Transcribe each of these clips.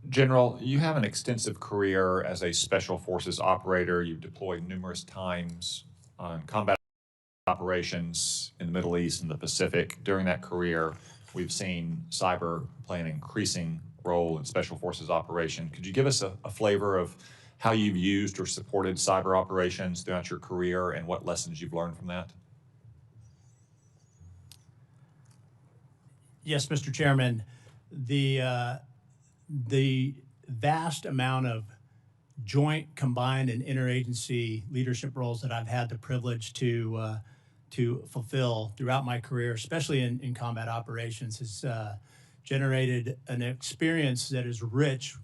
General, you have an extensive career as a Special Forces operator. You've deployed numerous times on combat operations in the Middle East and the Pacific. During that career, we've seen cyber play an increasing role in Special Forces operation. Could you give us a flavor of how you've used or supported cyber operations throughout your career and what lessons you've learned from that? Yes, Mr. Chairman. The vast amount of joint, combined, and interagency leadership roles that I've had the privilege to fulfill throughout my career, especially in combat operations, has generated an experience that is rich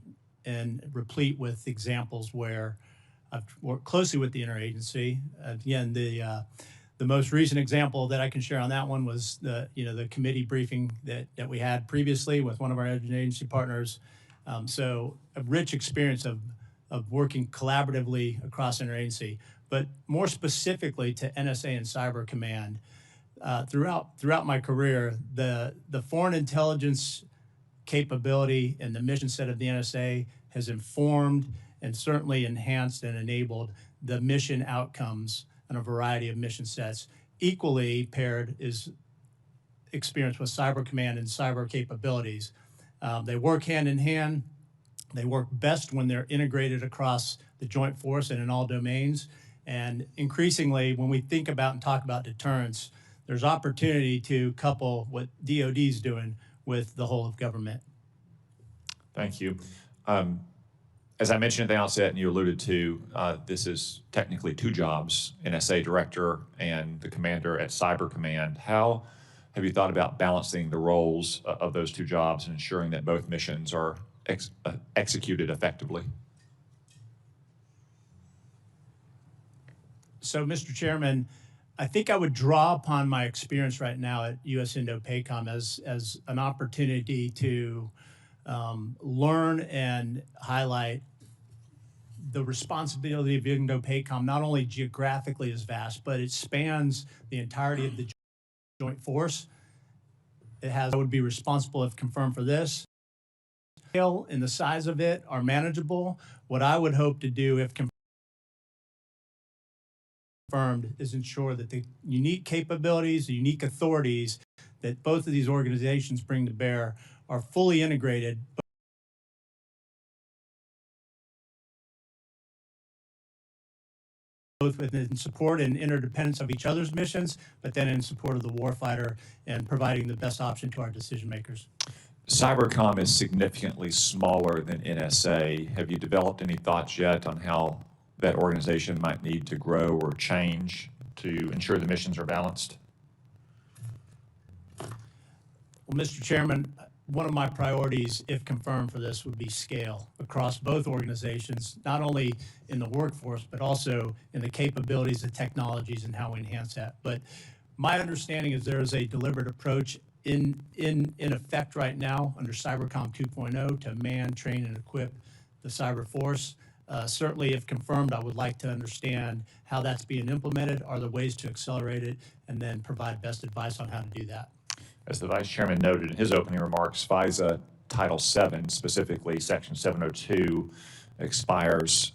and replete with examples where I've worked closely with the interagency. Again, the most recent example that I can share on that one was the committee briefing that we had previously with one of our interagency partners. So a rich experience of working collaboratively across interagency, but more specifically to NSA and Cyber Command. Throughout my career, the foreign intelligence capability and the mission set of the NSA has informed and certainly enhanced and enabled the mission outcomes and a variety of mission sets. Equally paired is experience with Cyber Command and cyber capabilities. They work hand in hand. They work best when they're integrated across the joint force and in all domains. And increasingly, when we think about and talk about deterrence, there's opportunity to couple what DoD is doing with the whole of government. Thank you. As I mentioned at the outset, and you alluded to, this is technically two jobs, NSA Director and the Commander at Cyber Command. How have you thought about balancing the roles of those two jobs and ensuring that both missions are executed effectively? So, Mr. Chairman, I think I would draw upon my experience right now at U.S. Indo-PACOM as an opportunity to learn and highlight the responsibility of Indo-PACOM. Not only geographically is vast, but it spans the entirety of the joint force. I would be responsible if confirmed for this. The scale and the size of it are manageable. What I would hope to do if confirmed is ensure that the unique capabilities, the unique authorities that both of these organizations bring to bear are fully integrated, both within support and interdependence of each other's missions, but then in support of the warfighter and providing the best option to our decision makers. Cybercom is significantly smaller than NSA. Have you developed any thoughts yet on how that organization might need to grow or change to ensure the missions are balanced? Well, Mr. Chairman, one of my priorities, if confirmed for this, would be scale across both organizations, not only in the workforce, but also in the capabilities, the technologies, and how we enhance that. But my understanding is there is a deliberate approach in effect right now under Cybercom 2.0 to man, train, and equip the cyber force. Certainly, if confirmed, I would like to understand how that's being implemented, are there ways to accelerate it, and then provide best advice on how to do that. As the Vice Chairman noted in his opening remarks, FISA Title VII, specifically Section 702, expires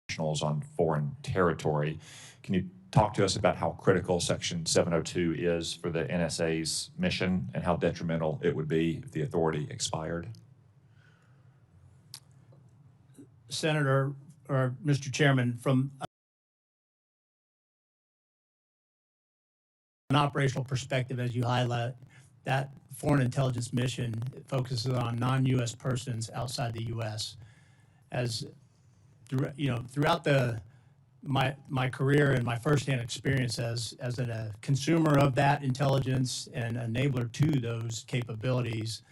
nationals on foreign territory. Can you talk to us about how critical Section 702 is for the NSA's mission and how detrimental it would be if the authority expired? Senator, or Mr. Chairman, from an operational perspective, as you highlight, that foreign intelligence mission focuses on non-U.S. persons outside the U.S. As throughout my career and my firsthand experience as a consumer of that intelligence and enabler to those capabilities,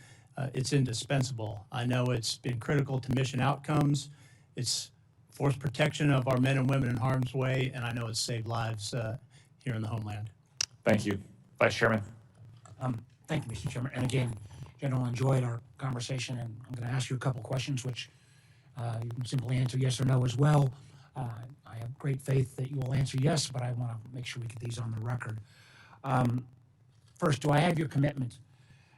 it's indispensable. I know it's been critical to mission outcomes. It's force protection of our men and women in harm's way, and I know it's saved lives here in the homeland. Thank you. Vice Chairman. Thank you, Mr. Chairman. And again, General, enjoyed our conversation, and I'm going to ask you a couple questions, which you can simply answer yes or no as well. I have great faith that you will answer yes, but I want to make sure we get these on the record. First, do I have your commitment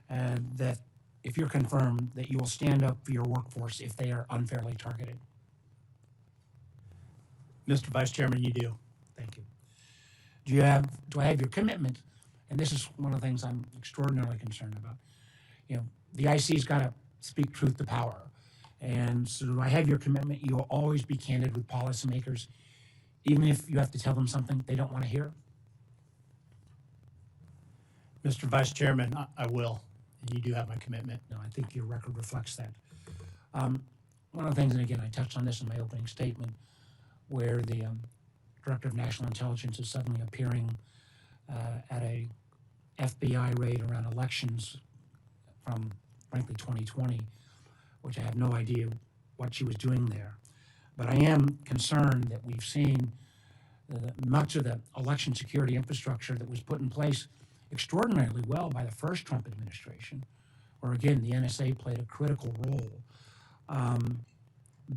that if you're confirmed, that you will stand up for your workforce if they are unfairly targeted? Mr. Vice Chairman, you do. Thank you. Do I have your commitment? And this is one of the things I'm extraordinarily concerned about. You know, the IC's got to speak truth to power. And so do I have your commitment? You will always be candid with policymakers, even if you have to tell them something they don't want to hear? Mr. Vice Chairman, I will. And you do have my commitment. No, I think your record reflects that. One of the things, and again, I touched on this in my opening statement, where the Director of National Intelligence is suddenly appearing at a FBI raid around elections from, frankly, 2020, which I have no idea what she was doing there. But I am concerned that we've seen much of the election security infrastructure that was put in place extraordinarily well by the first Trump administration, where again, the NSA played a critical role,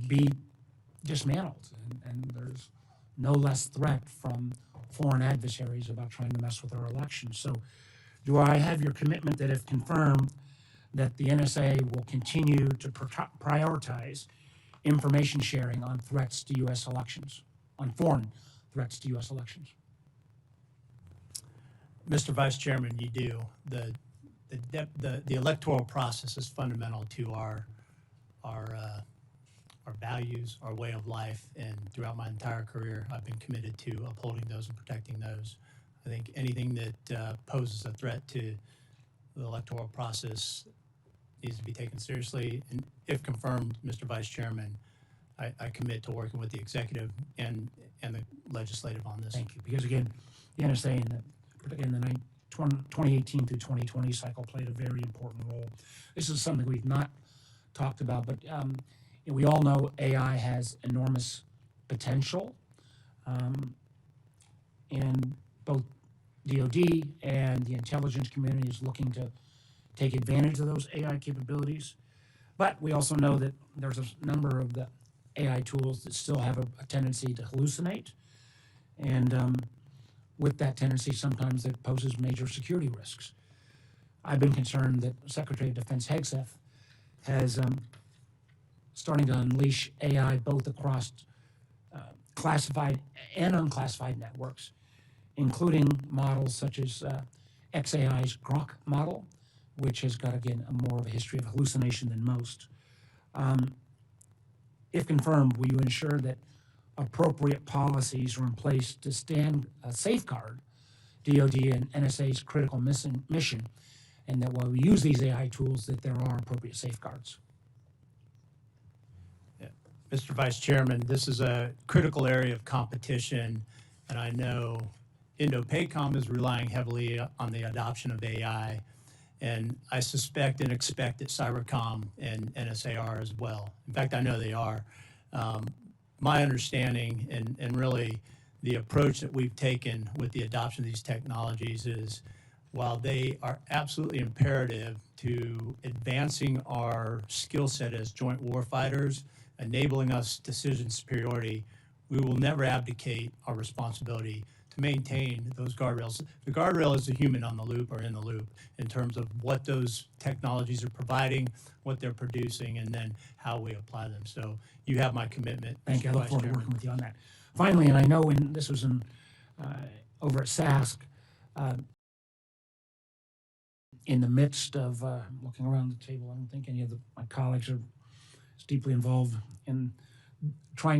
be dismantled. And there's no less threat from foreign adversaries about trying to mess with our elections. So do I have your commitment that if confirmed, that the NSA will continue to prioritize information sharing on threats to U.S. elections, on foreign threats to U.S. elections? Mr. Vice Chairman, you do. The electoral process is fundamental to our values, our way of life, and throughout my entire career, I've been committed to upholding those and protecting those. I think anything that poses a threat to the electoral process needs to be taken seriously. And if confirmed, Mr. Vice Chairman, I commit to working with the executive and the legislative on this. Thank you. Because again, the NSA in the 2018 through 2020 cycle played a very important role. This is something we've not talked about, but we all know AI has enormous potential, and both DoD and the intelligence community is looking to take advantage of those AI capabilities. But we also know that there's a number of the AI tools that still have a tendency to hallucinate, and with that tendency, sometimes it poses major security risks. I've been concerned that Secretary of Defense Hegseth has starting to unleash AI both across classified and unclassified networks, including models such as XAI's Grok model, which has got, again, more of a history of hallucination than most. If confirmed, will you ensure that appropriate policies are in place to safeguard DoD and NSA's critical mission, and that while we use these AI tools, that there are appropriate safeguards? Mr. Vice Chairman, this is a critical area of competition, and I know INDOPACOM is relying heavily on the adoption of AI, and I suspect and expect that Cybercom and NSA are as well. In fact, I know they are. My understanding and really the approach that we've taken with the adoption of these technologies is, while they are absolutely imperative to advancing our skill set as joint warfighters, enabling us decision superiority, we will never abdicate our responsibility to maintain those guardrails. The guardrail is the human on the loop or in the loop in terms of what those technologies are providing, what they're producing, and then how we apply them. So you have my commitment. Thank you. I Mr. look Vice forward to Chairman. working with you on that. Finally, and I know this was over at SASC, in the midst of looking around the table, I don't think any of my colleagues are as deeply involved in trying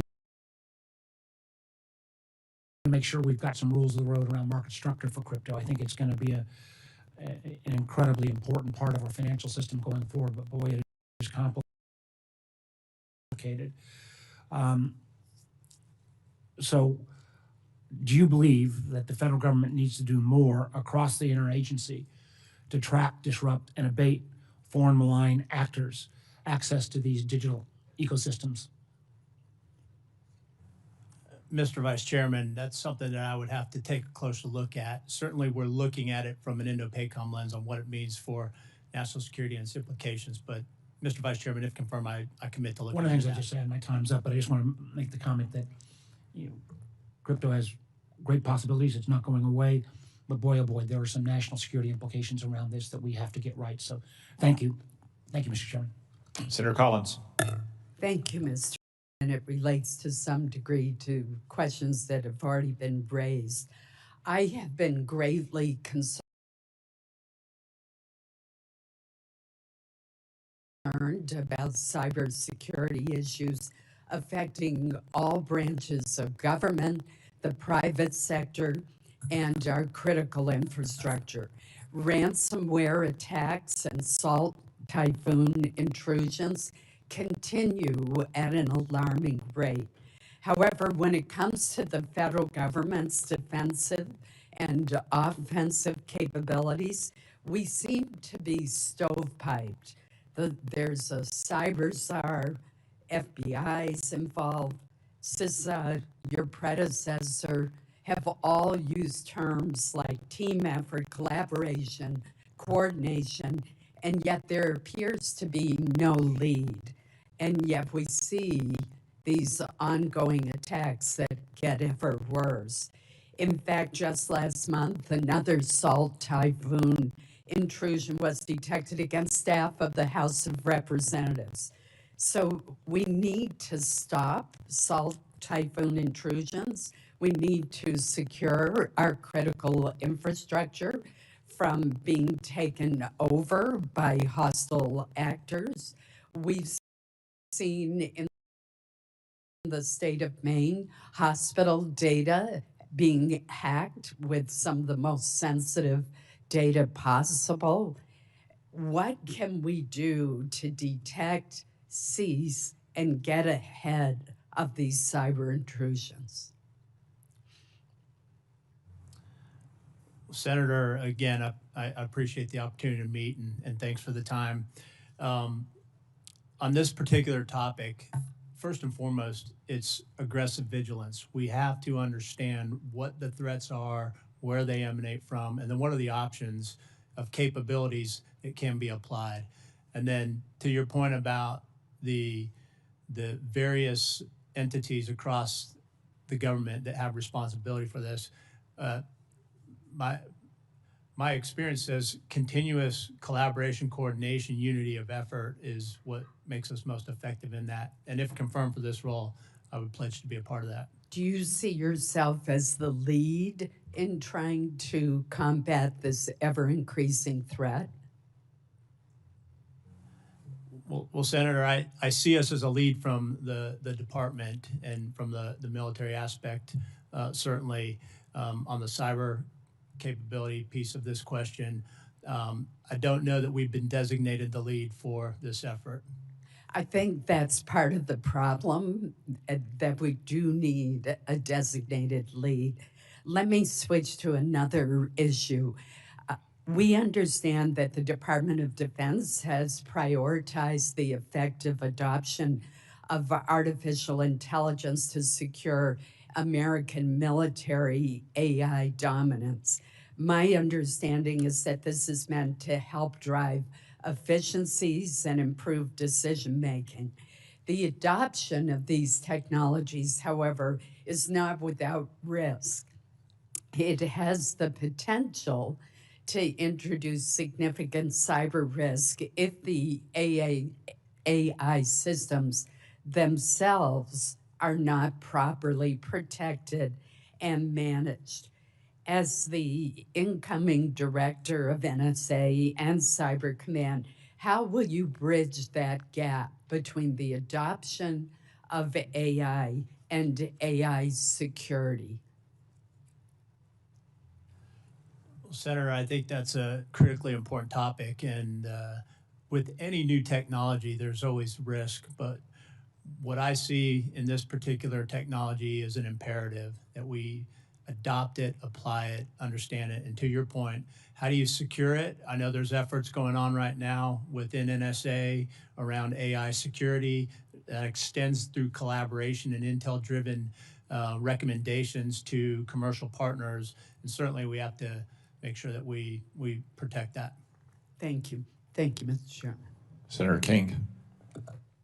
to make sure we've got some rules of the road around market structure for crypto. I think it's going to be an incredibly important part of our financial system going forward, but boy, it is complicated. So do you believe that the federal government needs to do more across the interagency to track, disrupt, and abate foreign malign actors' access to these digital ecosystems? Mr. Vice Chairman, that's something that I would have to take a closer look at. Certainly, we're looking at it from an INDOPACOM lens on what it means for national security and its implications. But, Mr. Vice Chairman, if confirmed, I commit to looking at that. One of the things I just said, my time's up, but I just want to make the comment that crypto has great possibilities. It's not going away. But boy, oh boy, there are some national security implications around this that we have to get right. So thank you. Thank you, Mr. Chairman. Senator Collins. Thank you, Mr. And it relates to some degree to questions that have already been raised. I have been greatly concerned about cybersecurity issues affecting all branches of government, the private sector, and our critical infrastructure. Ransomware attacks and salt typhoon intrusions continue at an alarming rate. However, when it comes to the federal government's defensive and offensive capabilities, we seem to be stovepiped. There's a cyber czar, FBI's involved, CISA, your predecessor, have all used terms like team effort, collaboration, coordination, and yet there appears to be no lead. And yet we see these ongoing attacks that get ever worse. In fact, just last month, another salt typhoon intrusion was detected against staff of the House of Representatives. So we need to stop salt typhoon intrusions. We need to secure our critical infrastructure from being taken over by hostile actors. We've seen in the state of Maine hospital data being hacked with some of the most sensitive data possible. What can we do to detect, seize, and get ahead of these cyber intrusions? Senator, again, I appreciate the opportunity to meet and thanks for the time. On this particular topic, first and foremost, it's aggressive vigilance. We have to understand what the threats are, where they emanate from, and then what are the options of capabilities that can be applied. And then to your point about the various entities across the government that have responsibility for this, my experience says continuous collaboration, coordination, unity of effort is what makes us most effective in that. And if confirmed for this role, I would pledge to be a part of that. Do you see yourself as the lead in trying to combat this ever-increasing threat? Well, Senator, I see us as a lead from the department and from the military aspect, certainly on the cyber capability piece of this question. I don't know that we've been designated the lead for this effort. I think that's part of the problem, that we do need a designated lead. Let me switch to another issue. We understand that the Department of Defense has prioritized the effective adoption of artificial intelligence to secure American military AI dominance. My understanding is that this is meant to help drive efficiencies and improve decision-making. The adoption of these technologies, however, is not without risk. It has the potential to introduce significant cyber risk if the AI systems themselves are not properly protected and managed. As the incoming director of NSA and Cyber Command, how will you bridge that gap between the adoption of AI and AI security? Senator, I think that's a critically important topic, and with any new technology, there's always risk, but what I see in this particular technology is an imperative that we adopt it, apply it, understand it, and to your point, how do you secure it? I know there's efforts going on right now within NSA around AI security that extends through collaboration and intel-driven recommendations to commercial partners, and certainly we have to make sure that we protect that. Thank you. Thank you, Mr. Chairman. Senator King.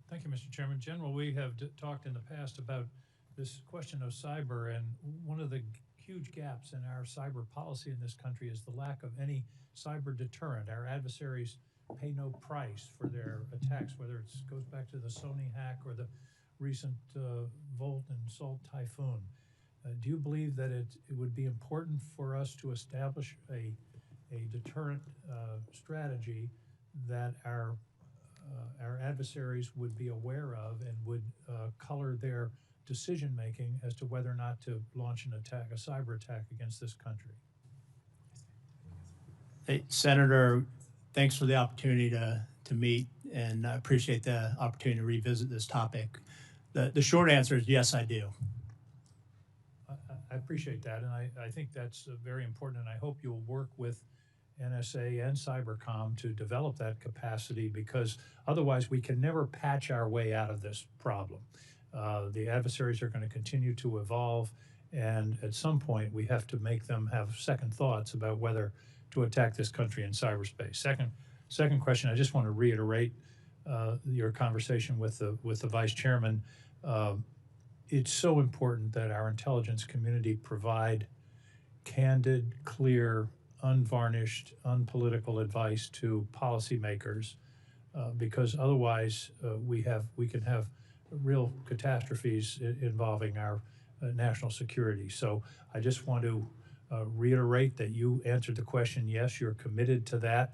Thank you, Mr. Chairman. General, we have talked in the past about this question of cyber, and one of the huge gaps in our cyber policy in this country is the lack of any cyber deterrent. Our adversaries pay no price for their attacks, whether it goes back to the Sony hack or the recent Volt and Salt typhoon. Do you believe that it would be important for us to establish a deterrent strategy that our adversaries would be aware of and would color their decision-making as to whether or not to launch an attack, a cyber attack against this country? Hey, Senator, thanks for the opportunity to meet, and I appreciate the opportunity to revisit this topic. The short answer is yes, I do. I appreciate that, and I think that's very important, and I hope you'll work with NSA and Cybercom to develop that capacity, because otherwise we can never patch our way out of this problem. The adversaries are going to continue to evolve, and at some point we have to make them have second thoughts about whether to attack this country in cyberspace. Second question, I just want to reiterate your conversation with the Vice Chairman. It's so important that our intelligence community provide candid, clear, unvarnished, unpolitical advice to policymakers, because otherwise we can have real catastrophes involving our national security. So I just want to reiterate that you answered the question, yes, you're committed to that.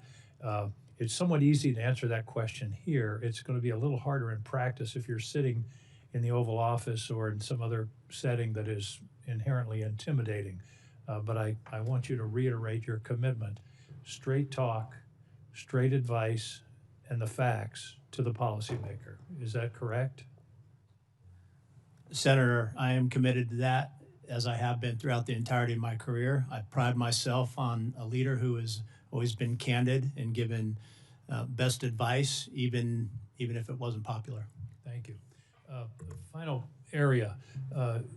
It's somewhat easy to answer that question here. It's going to be a little harder in practice if you're sitting in the Oval Office or in some other setting that is inherently intimidating. But I want you to reiterate your commitment. Straight talk, straight advice, and the facts to the policymaker. Is that correct? Senator, I am committed to that, as I have been throughout the entirety of my career. I pride myself on a leader who has always been candid and given best advice, even if it wasn't popular. Thank you. Final area.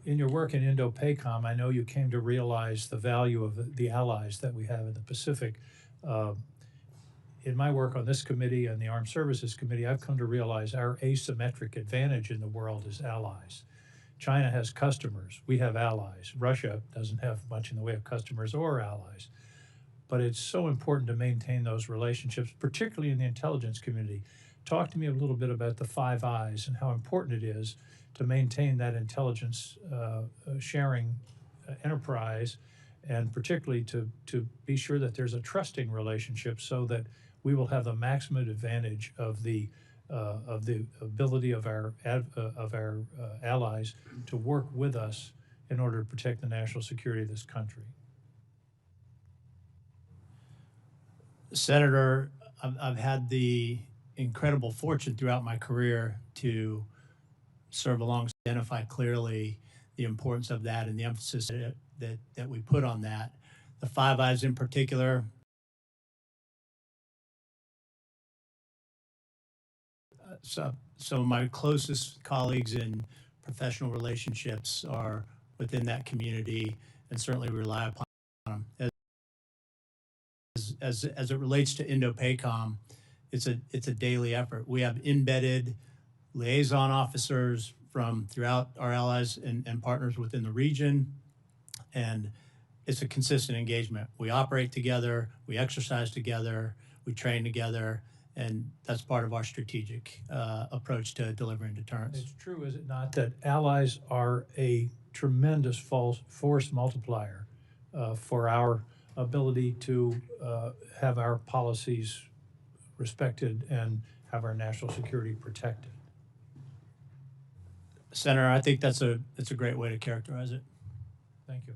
In your work in Indo-PACOM, I know you came to realize the value of the allies that we have in the Pacific. In my work on this committee and the Armed Services Committee, I've come to realize our asymmetric advantage in the world is allies. China has customers, we have allies. Russia doesn't have much in the way of customers or allies. But it's so important to maintain those relationships, particularly in the intelligence community. Talk to me a little bit about the Five Eyes and how important it is to maintain that intelligence sharing enterprise, and particularly to be sure that there's a trusting relationship so that we will have the maximum advantage of the ability of our allies to work with us in order to protect the national security of this country. Senator, I've had the incredible fortune throughout my career to serve alongside, identify clearly the importance of that and the emphasis that we put on that. The Five Eyes in particular, so my closest colleagues in professional relationships are within that community, and certainly rely upon them. As it relates to Indo-PACOM, it's a daily effort. We have embedded liaison officers from throughout our allies and partners within the region, and it's a consistent engagement. We operate together, we exercise together, we train together, and that's part of our strategic approach to delivering deterrence. It's true, is it not, that allies are a tremendous force multiplier for our ability to have our policies respected and have our national security protected? Senator, I think that's a great way to characterize it. Thank you.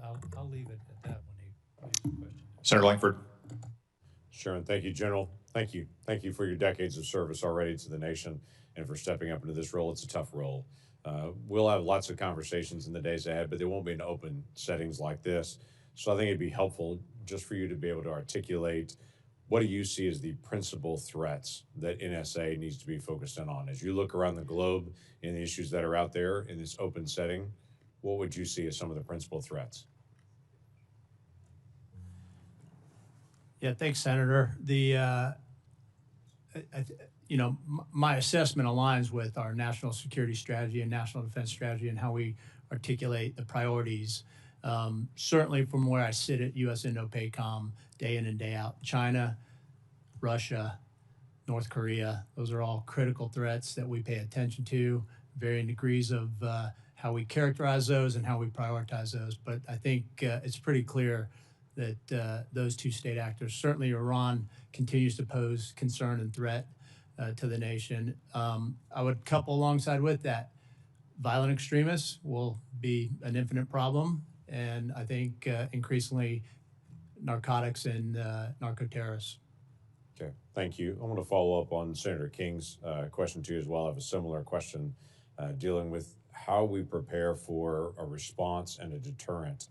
I'll leave it at that when he leaves the question. Senator Langford. Sharon, thank you, General. Thank you. Thank you for your decades of service already to the nation and for stepping up into this role. It's a tough role. We'll have lots of conversations in the days ahead, but they won't be in open settings like this. So I think it'd be helpful just for you to be able to articulate what do you see as the principal threats that NSA needs to be focused in on? As you look around the globe and the issues that are out there in this open setting, what would you see as some of the principal threats? Yeah, thanks, Senator. My assessment aligns with our national security strategy and national defense strategy and how we articulate the priorities. Certainly from where I sit at U.S. Indo-PACOM, day in and day out, China, Russia, North Korea. Those are all critical threats that we pay attention to, varying degrees of how we characterize those and how we prioritize those. But I think it's pretty clear that those two state actors, certainly Iran, continues to pose concern and threat to the nation. I would couple alongside with that, violent extremists will be an infinite problem, and I think increasingly narcotics and narco-terrorists. Okay, thank you. I want to follow up on Senator King's question to you as well. I have a similar question dealing with how we prepare for a response and a deterrent.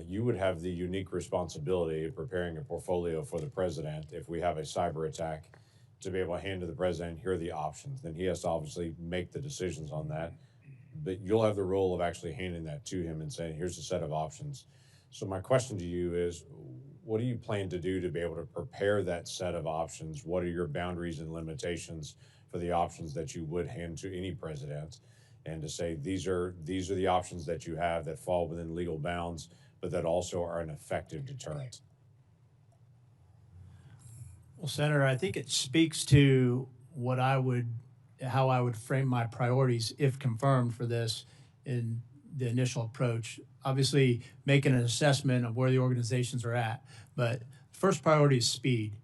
You would have the unique responsibility of preparing a portfolio for the president if we have a cyber attack to be able to hand to the president, here are the options. Then he has to obviously make the decisions on that. But you'll have the role of actually handing that to him and saying, here's a set of options. So my question to you is, what do you plan to do to be able to prepare that set of options? What are your boundaries and limitations for the options that you would hand to any president? And to say, these are the options that you have that fall within legal bounds, but that also are an effective deterrent. Well, Senator, I think it speaks to how I would frame my priorities if confirmed for this in the initial approach. Obviously, making an assessment of where the organizations are at, but first priority is speed.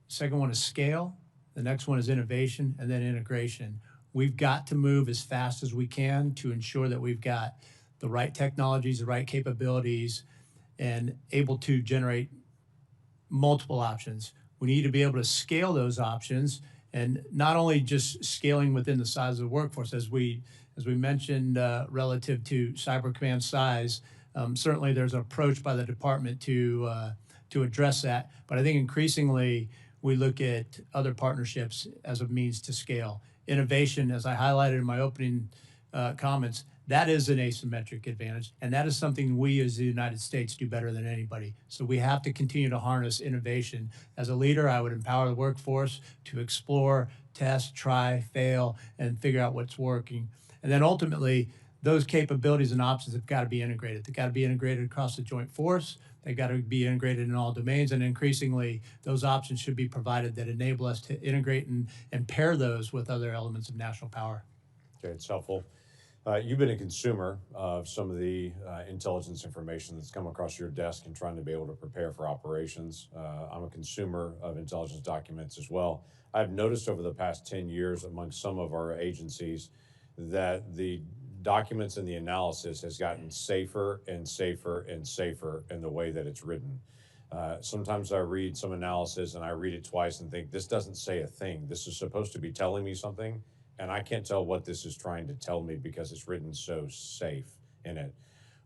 Second one is scale. The next one is innovation, and then integration. We've got to move as fast as we can to ensure that we've got the right technologies, the right capabilities, and able to generate multiple options. We need to be able to scale those options, and not only just scaling within the size of the workforce, as we mentioned relative to Cyber Command size. Certainly, there's an approach by the department to address that. But I think increasingly we look at other partnerships as a means to scale. Innovation, as I highlighted in my opening comments, that is an asymmetric advantage, and that is something we as the United States do better than anybody. So we have to continue to harness innovation. As a leader, I would empower the workforce to explore, test, try, fail, and figure out what's working. And then ultimately, those capabilities and options have got to be integrated. They've got to be integrated across the joint force. They've got to be integrated in all domains, and increasingly, those options should be provided that enable us to integrate and pair those with other elements of national power. Okay, it's helpful. You've been a consumer of some of the intelligence information that's come across your desk and trying to be able to prepare for operations. I'm a consumer of intelligence documents as well. I've noticed over the past 10 years among some of our agencies that the documents and the analysis has gotten safer and safer and safer in the way that it's written. Sometimes I read some analysis and I read it twice and think, this doesn't say a thing. This is supposed to be telling me something, and I can't tell what this is trying to tell me because it's written so safe in it.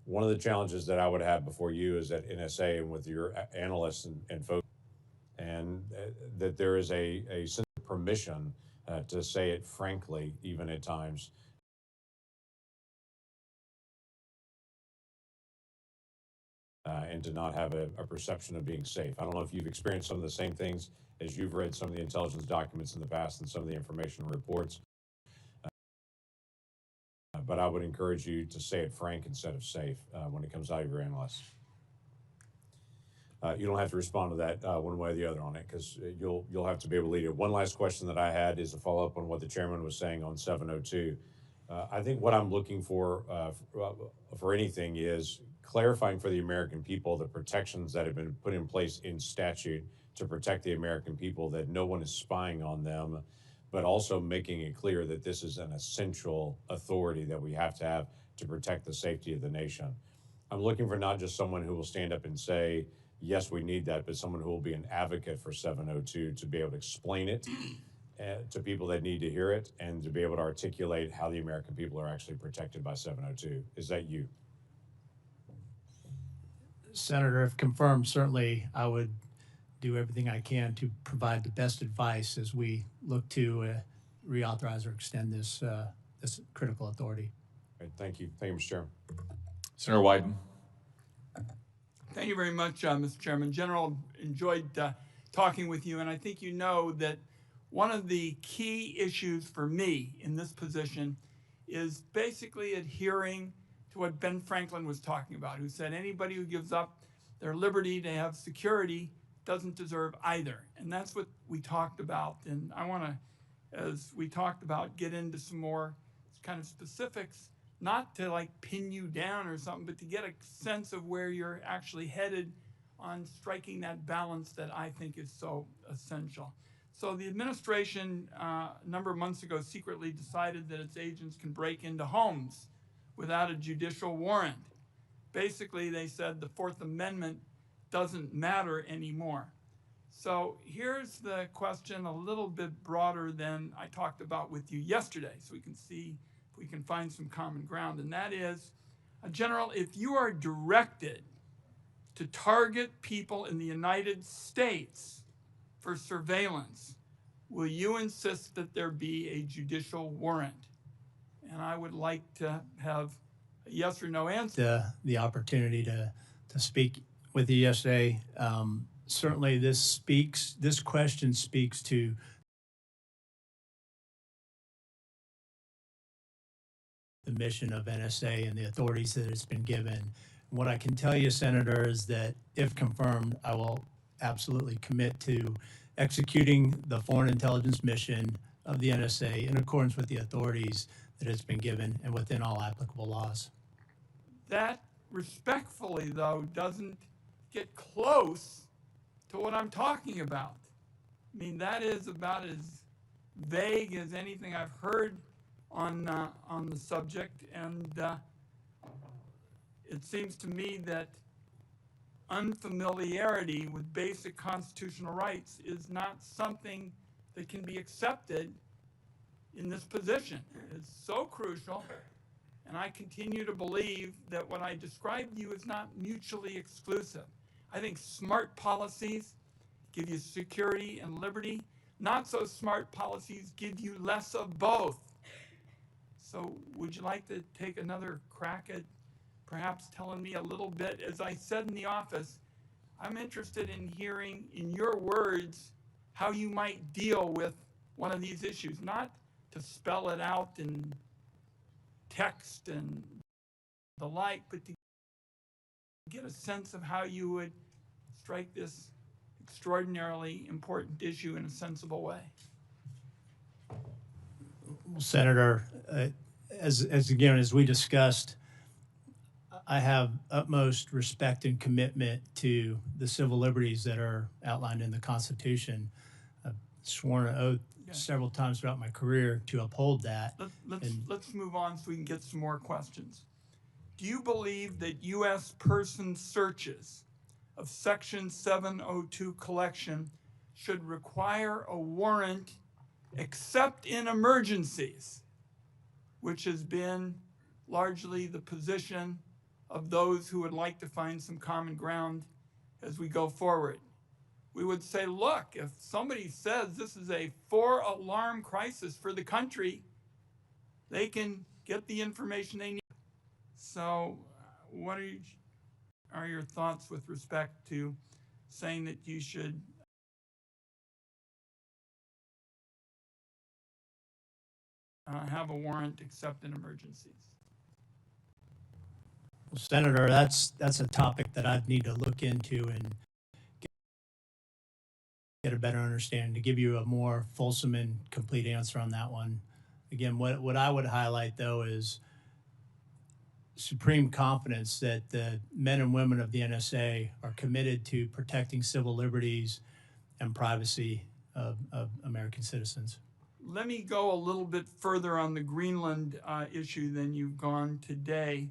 One of the challenges that I would have before you is at NSA and with your analysts and folks, and that there is a sense of permission to say it frankly, even at times. And to not have a perception of being safe. I don't know if you've experienced some of the same things as you've read some of the intelligence documents in the past and some of the information reports. But I would encourage you to say it frank instead of safe when it comes out of your analysts. You don't have to respond to that one way or the other on it because you'll have to be able to lead it. One last question that I had is a follow-up on what the chairman was saying on 702. I think what I'm looking for anything is clarifying for the American people the protections that have been put in place in statute to protect the American people, that no one is spying on them, but also making it clear that this is an essential authority that we have to protect the safety of the nation. I'm looking for not just someone who will stand up and say, yes, we need that, but someone who will be an advocate for 702 to be able to explain it to people that need to hear it and to be able to articulate how the American people are actually protected by 702. Is that you? Senator, if confirmed, certainly I would do everything I can to provide the best advice as we look to reauthorize or extend this critical authority. Right, thank you. Thank you, Mr. Chairman. Senator Wyden. Thank you very much, Mr. Chairman. General, enjoyed talking with you, and I think you know that one of the key issues for me in this position is basically adhering to what Ben Franklin was talking about, who said anybody who gives up their liberty to have security doesn't deserve either. And that's what we talked about. And I want to, as we talked about, get into some more kind of specifics, not to like pin you down or something, but to get a sense of where you're actually headed on striking that balance that I think is so essential. So the administration, a number of months ago, secretly decided that its agents can break into homes without a judicial warrant. Basically, they said the Fourth Amendment doesn't matter anymore. So here's the question, a little bit broader than I talked about with you yesterday, so we can see if we can find some common ground. And that is, General, if you are directed to target people in the United States for surveillance, will you insist that there be a judicial warrant? And I would like to have a yes or no answer. The opportunity to speak with you yesterday. Certainly this question speaks to the mission of NSA and the authorities that it's been given. What I can tell you, Senator, is that if confirmed, I will absolutely commit to executing the foreign intelligence mission of the NSA in accordance with the authorities that it's been given and within all applicable laws. That respectfully, though, doesn't get close to what I'm talking about. I mean, that is about as vague as anything I've heard on the subject, and it seems to me that unfamiliarity with basic constitutional rights is not something that can be accepted in this position. It's so crucial, and I continue to believe that what I described to you is not mutually exclusive. I think smart policies give you security and liberty. Not so smart policies give you less of both. So would you like to take another crack at perhaps telling me a little bit? As I said in the office, I'm interested in hearing in your words how you might deal with one of these issues, not to spell it out in text and the like, but to get a sense of how you would strike this extraordinarily important issue in a sensible way. Senator, as we discussed, I have utmost respect and commitment to the civil liberties that are outlined in the Constitution. I've sworn an oath several times throughout my career to uphold that. Let's move on so we can get some more questions. Do you believe that U.S. person searches of Section 702 collection should require a warrant except in emergencies, which has been largely the position of those who would like to find some common ground as we go forward? We would say, look, if somebody says this is a 4-alarm crisis for the country, they can get the information they need. So what are your thoughts with respect to saying that you should have a warrant except in emergencies? Well, Senator, that's a topic that I'd need to look into and get a better understanding to give you a more fulsome and complete answer on that one. Again, what I would highlight, though, is supreme confidence that the men and women of the NSA are committed to protecting civil liberties and privacy of American citizens. Let me go a little bit further on the Greenland issue than you've gone today.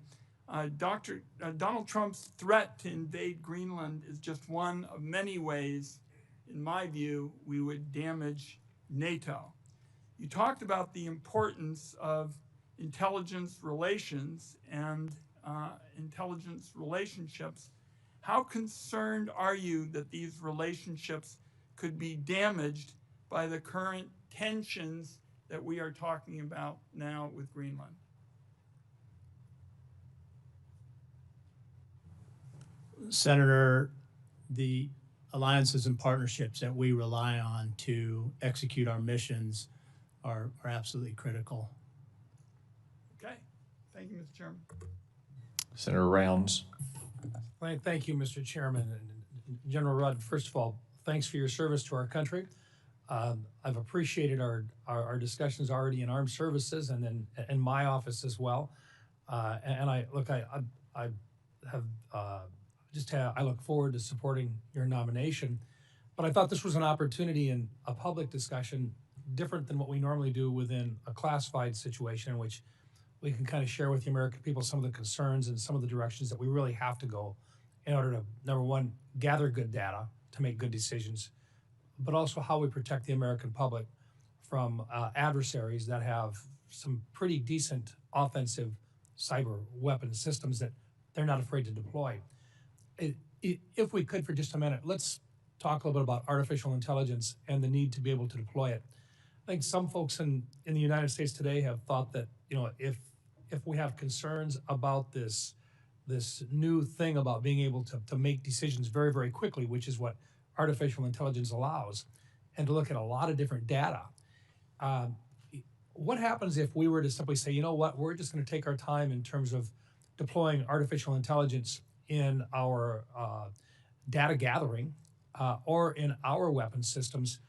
Donald Trump's threat to invade Greenland is just one of many ways, in my view, we would damage NATO. You talked about the importance of intelligence relations and intelligence relationships. How concerned are you that these relationships could be damaged by the current tensions that we are talking about now with Greenland? Senator, the alliances and partnerships that we rely on to execute our missions are absolutely critical. Okay, thank you, Mr. Chairman. Senator Rounds. Thank you, Mr. Chairman. And General Rudd, first of all, thanks for your service to our country. I've appreciated our discussions already in armed services and then in my office as well. And I look, I have I look forward to supporting your nomination. But I thought this was an opportunity in a public discussion different than what we normally do within a classified situation in which we can kind of share with the American people some of the concerns and some of the directions that we really have to go in order to, number one, gather good data to make good decisions, but also how we protect the American public from adversaries that have some pretty decent offensive cyber weapon systems that they're not afraid to deploy. If we could, for just a minute, let's talk a little bit about artificial intelligence and the need to be able to deploy it. I think some folks in the United States today have thought that, if we have concerns about this new thing about being able to make decisions very, very quickly, which is what artificial intelligence allows, and to look at a lot of different data. What happens if we were to simply say, you know what, we're just going to take our time in terms of deploying artificial intelligence in our data gathering or in our weapon systems?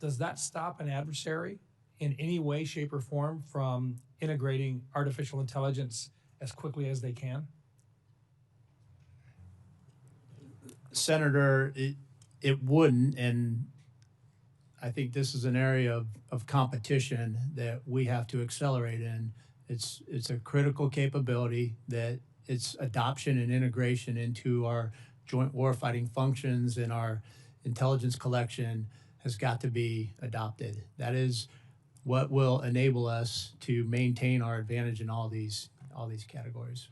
Does that stop an adversary in any way, shape, or form from integrating artificial intelligence as quickly as they can? Senator, it wouldn't, and I think this is an area of competition that we have to accelerate in. It's a critical capability that its adoption and integration into our joint warfighting functions and our intelligence collection has got to be adopted. That is what will enable us to maintain our advantage in all these categories.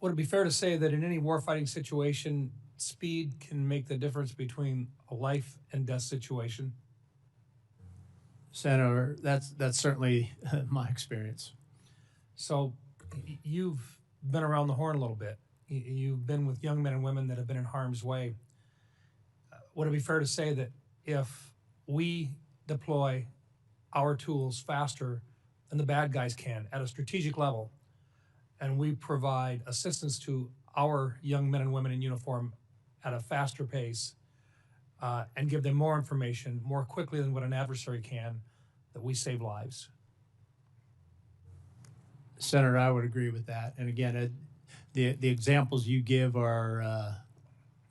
Would it be fair to say that in any warfighting situation, speed can make the difference between a life and death situation? Senator, that's certainly my experience. So you've been around the horn a little bit. You've been with young men and women that have been in harm's way. Would it be fair to say that if we deploy our tools faster than the bad guys can at a strategic level, and we provide assistance to our young men and women in uniform at a faster pace, and give them more information more quickly than what an adversary can, that we save lives? Senator, I would agree with that. And again, the examples you give are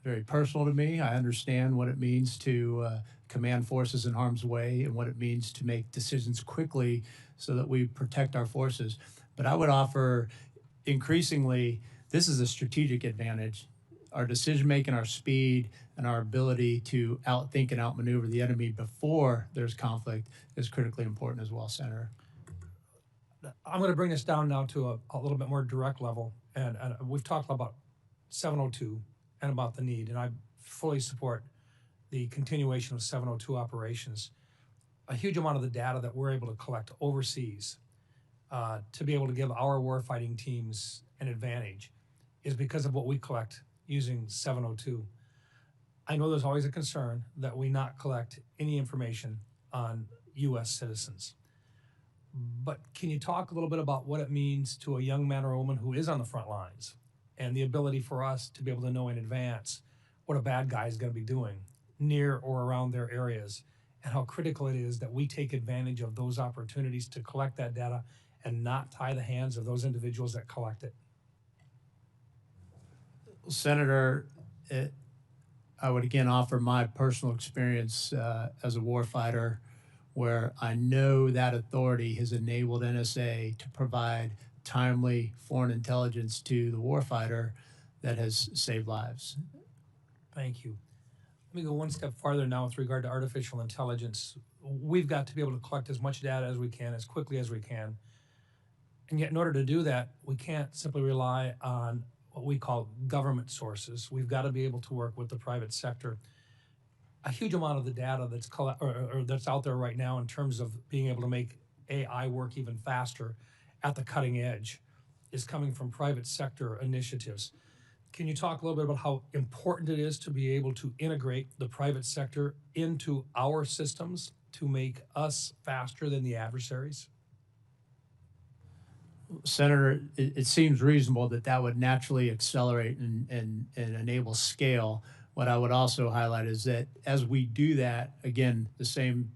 very personal to me. I understand what it means to command forces in harm's way and what it means to make decisions quickly so that we protect our forces. But I would offer, increasingly, this is a strategic advantage. Our decision-making, our speed, and our ability to outthink and outmaneuver the enemy before there's conflict is critically important as well, Senator. I'm going to bring this down now to a little bit more direct level. And we've talked about 702 and about the need, and I fully support the continuation of 702 operations. A huge amount of the data that we're able to collect overseas to be able to give our warfighting teams an advantage is because of what we collect using 702. I know there's always a concern that we not collect any information on U.S. citizens. But can you talk a little bit about what it means to a young man or a woman who is on the front lines and the ability for us to be able to know in advance what a bad guy is going to be doing near or around their areas, and how critical it is that we take advantage of those opportunities to collect that data and not tie the hands of those individuals that collect it? Senator, I would again offer my personal experience as a warfighter, where I know that authority has enabled NSA to provide timely foreign intelligence to the warfighter that has saved lives. Thank you. Let me go one step farther now with regard to artificial intelligence. We've got to be able to collect as much data as we can, as quickly as we can. And yet in order to do that, we can't simply rely on what we call government sources. We've got to be able to work with the private sector. A huge amount of the data that's out there right now in terms of being able to make AI work even faster at the cutting edge is coming from private sector initiatives. Can you talk a little bit about how important it is to be able to integrate the private sector into our systems to make us faster than the adversaries? Senator, it seems reasonable that would naturally accelerate and enable scale What I would also highlight is that as we do that, again, the same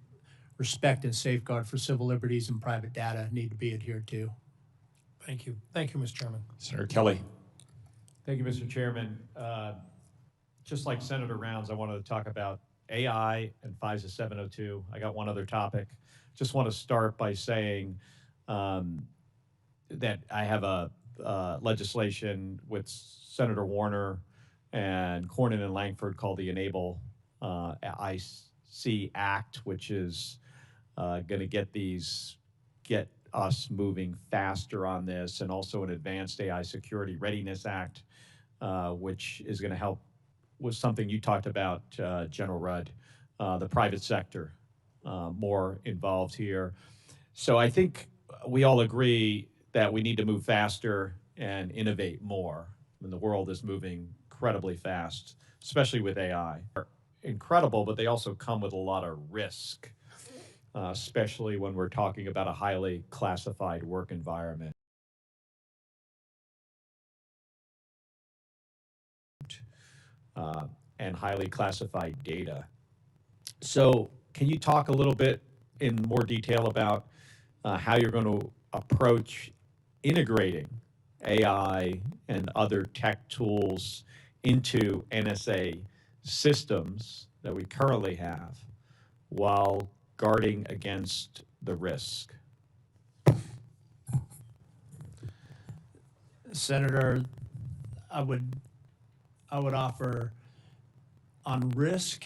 respect and safeguard for civil liberties and private data need to be adhered to. Thank you. Thank you, Mr. Chairman. Senator Kelly. Thank you, Mr. Chairman. Just like Senator Rounds, I wanted to talk about AI and FISA 702. I got one other topic. Just want to start by saying that I have a legislation with Senator Warner and Cornyn and Langford called the Enable IC Act, which is going to get us moving faster on this, and also an Advanced AI Security Readiness Act, which is going to help with something you talked about, General Rudd, the private sector more involved here. So I think we all agree that we need to move faster and innovate more. I mean, the world is moving incredibly fast, especially with AI. They're incredible, but they also come with a lot of risk, especially when we're talking about a highly classified work environment. And highly classified data. So can you talk a little bit in more detail about how you're going to approach integrating AI and other tech tools into NSA systems that we currently have while guarding against the risk? Senator, I would offer on risk,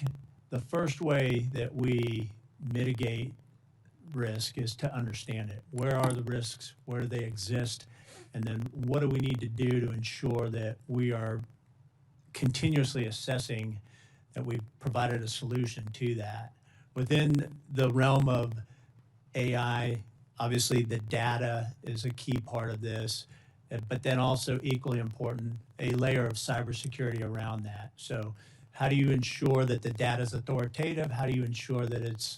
the first way that we mitigate risk is to understand it. Where are the risks? Where do they exist? And then what do we need to do to ensure that we are continuously assessing that we've provided a solution to that? Within the realm of AI, obviously the data is a key part of this, but then also equally important, a layer of cybersecurity around that. So how do you ensure that the data is authoritative? How do you ensure that it's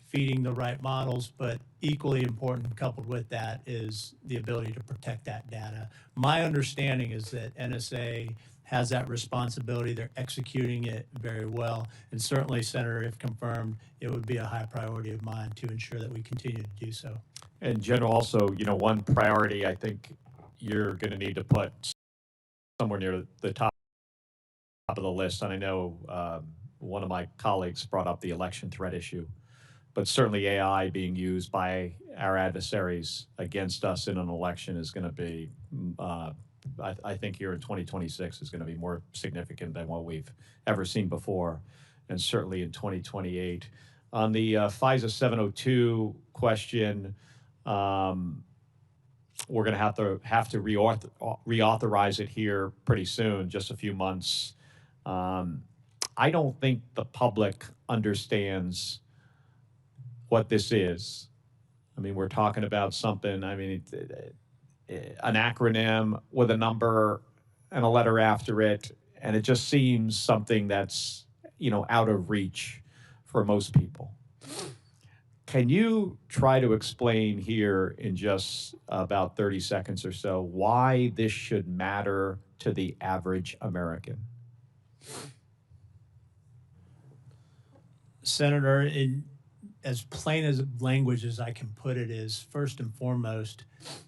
feeding the right models? But equally important, coupled with that, is the ability to protect that data. My understanding is that NSA has that responsibility. They're executing it very well. And certainly, Senator, if confirmed, it would be a high priority of mine to ensure that we continue to do so. And General, also, one priority I think you're going to need to put somewhere near the top of the list, and I know one of my colleagues brought up the election threat issue, but certainly AI being used by our adversaries against us in an election is going to be, I think here in 2026 is going to be more significant than what we've ever seen before, and certainly in 2028. On the FISA 702 question, we're going to have to reauthorize it here pretty soon, just a few months. I don't think the public understands what this is. I mean, we're talking about something, an acronym with a number and a letter after it, and it just seems something that's, out of reach for most people. Can you try to explain here in just about 30 seconds or so why this should matter to the average American? Senator, in as plain as language as I can put it, is first and foremost,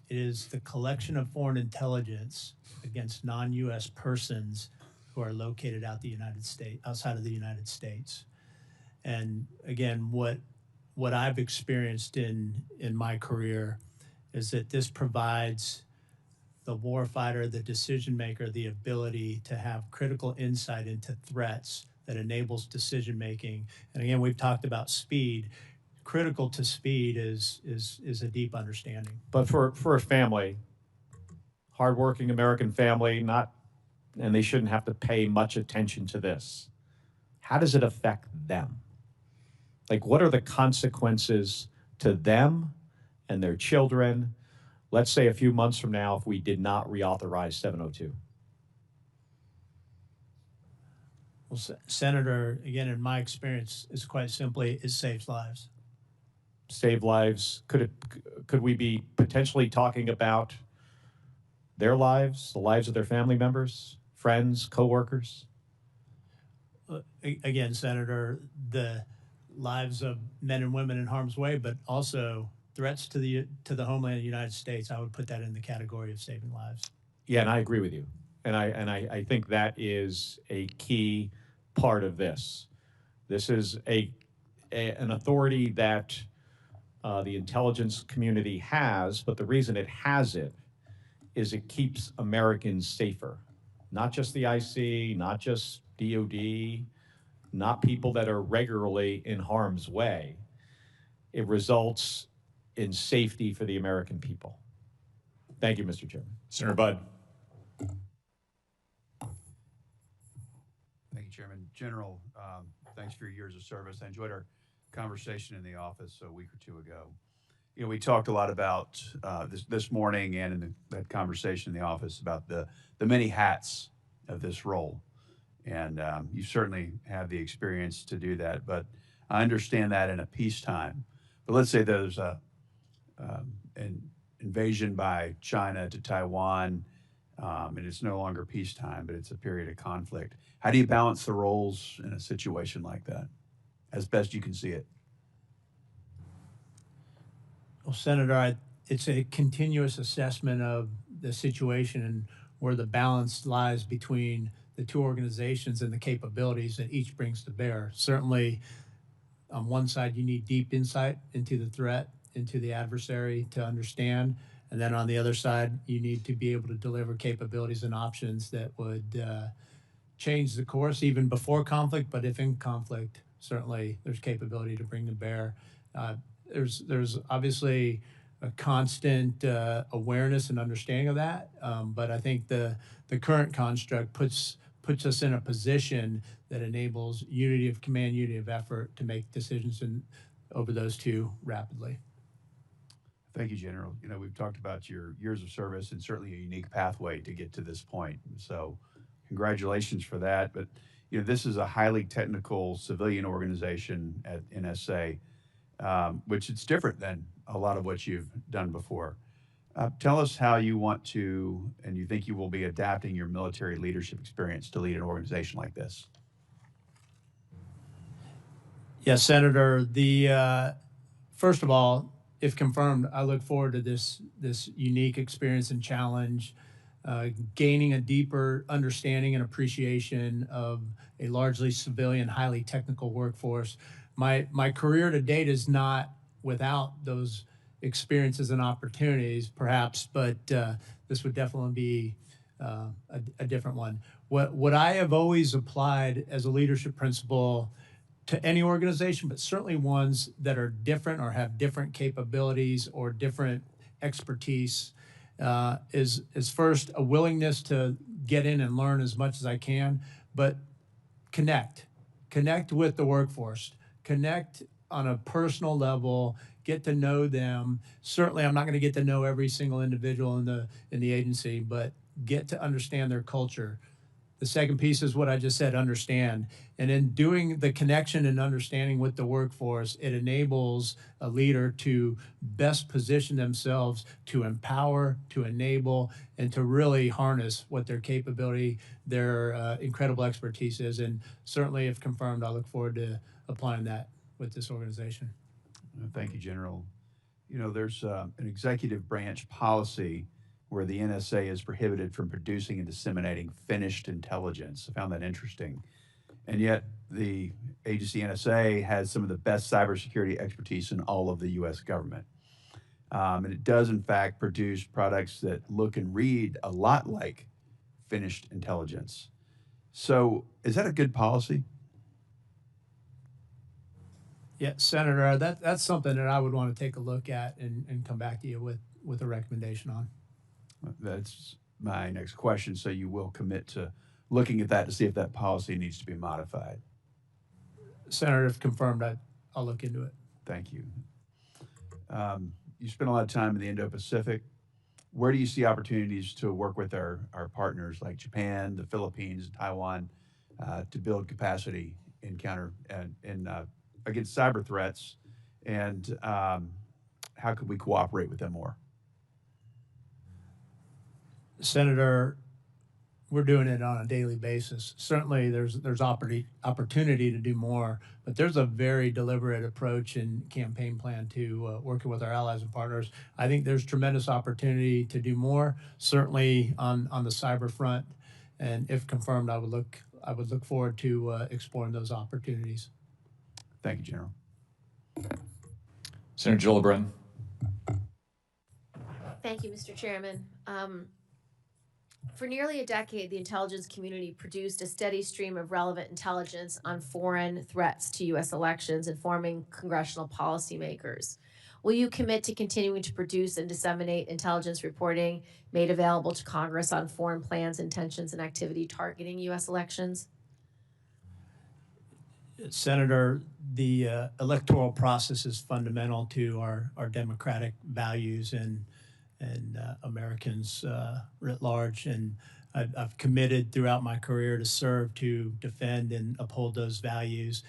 it is the collection of foreign intelligence against non-U.S. persons who are located outside of the United States. And again, what I've experienced in my career is that this provides the warfighter, the decision maker, the ability to have critical insight into threats that enables decision making. And again, we've talked about speed. Critical to speed is a deep understanding. But for a family, hardworking American family, and they shouldn't have to pay much attention to this. How does it affect them? Like, what are the consequences to them and their children, let's say a few months from now, if we did not reauthorize 702? Well, Senator, again, in my experience, is quite simply, it saves lives. Save lives? Could we be potentially talking about their lives, the lives of their family members, friends, coworkers? Again, Senator, the lives of men and women in harm's way, but also threats to the homeland of the United States, I would put that in the category of saving lives. Yeah, and I agree with you. And I think that is a key part of this. This is an authority that the intelligence community has, but the reason it has it is it keeps Americans safer. Not just the IC, not just DOD, not people that are regularly in harm's way. It results in safety for the American people. Thank you, Mr. Chairman. Senator Budd. Thank you, Chairman. General, thanks for your years of service. I enjoyed our conversation in the office a week or two ago. You know, we talked a lot about this morning and in that conversation in the office about the many hats of this role. And you certainly have the experience to do that, but I understand that in a peacetime. But let's say there's an invasion by China to Taiwan, and it's no longer peacetime, but it's a period of conflict. How do you balance the roles in a situation like that, as best you can see it? Well, Senator, it's a continuous assessment of the situation and where the balance lies between the two organizations and the capabilities that each brings to bear. Certainly, on one side, you need deep insight into the threat, into the adversary to understand. And then on the other side, you need to be able to deliver capabilities and options that would change the course even before conflict, but if in conflict, certainly there's capability to bring to bear. There's obviously a constant awareness and understanding of that, but I think the current construct puts us in a position that enables unity of command, unity of effort to make decisions over those two rapidly. Thank you, General. You know, we've talked about your years of service and certainly a unique pathway to get to this point. So congratulations for that. But, you know, this is a highly technical civilian organization at NSA, which it's different than a lot of what you've done before. Tell us how you want to, and you think you will be adapting your military leadership experience to lead an organization like this. Yes, Senator. First of all, if confirmed, I look forward to this unique experience and challenge, gaining a deeper understanding and appreciation of a largely civilian, highly technical workforce. My career to date is not without those experiences and opportunities, perhaps, but this would definitely be a different one. What I have always applied as a leadership principle to any organization, but certainly ones that are different or have different capabilities or different expertise, is first a willingness to get in and learn as much as I can, but connect with the workforce, connect on a personal level, get to know them. Certainly, I'm not going to get to know every single individual in the agency, but get to understand their culture. The second piece is what I just said, understand. And in doing the connection and understanding with the workforce, it enables a leader to best position themselves to empower, to enable, and to really harness what their capability, their incredible expertise is. And certainly, if confirmed, I look forward to applying that with this organization. Thank you, General. You know, there's an executive branch policy where the NSA is prohibited from producing and disseminating finished intelligence. I found that interesting. And yet the agency NSA has some of the best cybersecurity expertise in all of the US government. And it does in fact produce products that look and read a lot like finished intelligence. So is that a good policy? Yeah, Senator, that's something that I would want to take a look at and come back to you with a recommendation on. That's my next question. So you will commit to looking at that to see if that policy needs to be modified? Senator, if confirmed, I'll look into it. Thank you. You spend a lot of time in the Indo-Pacific. Where do you see opportunities to work with our partners like Japan, the Philippines, Taiwan, to build capacity in against cyber threats, and how could we cooperate with them more? Senator, we're doing it on a daily basis. Certainly, there's opportunity to do more, but there's a very deliberate approach and campaign plan to working with our allies and partners. I think there's tremendous opportunity to do more. Certainly on the cyber front, and if confirmed, I would look forward to exploring those opportunities. Thank you, General. Senator Gillibrand. Thank you, Mr. Chairman. For nearly a decade, the intelligence community produced a steady stream of relevant intelligence on foreign threats to U.S. elections, informing congressional policymakers. Will you commit to continuing to produce and disseminate intelligence reporting made available to Congress on foreign plans, intentions, and activity targeting U.S. elections? Senator, the electoral process is fundamental to our democratic values and Americans writ large. And I've committed throughout my career to serve, to defend, and uphold those values.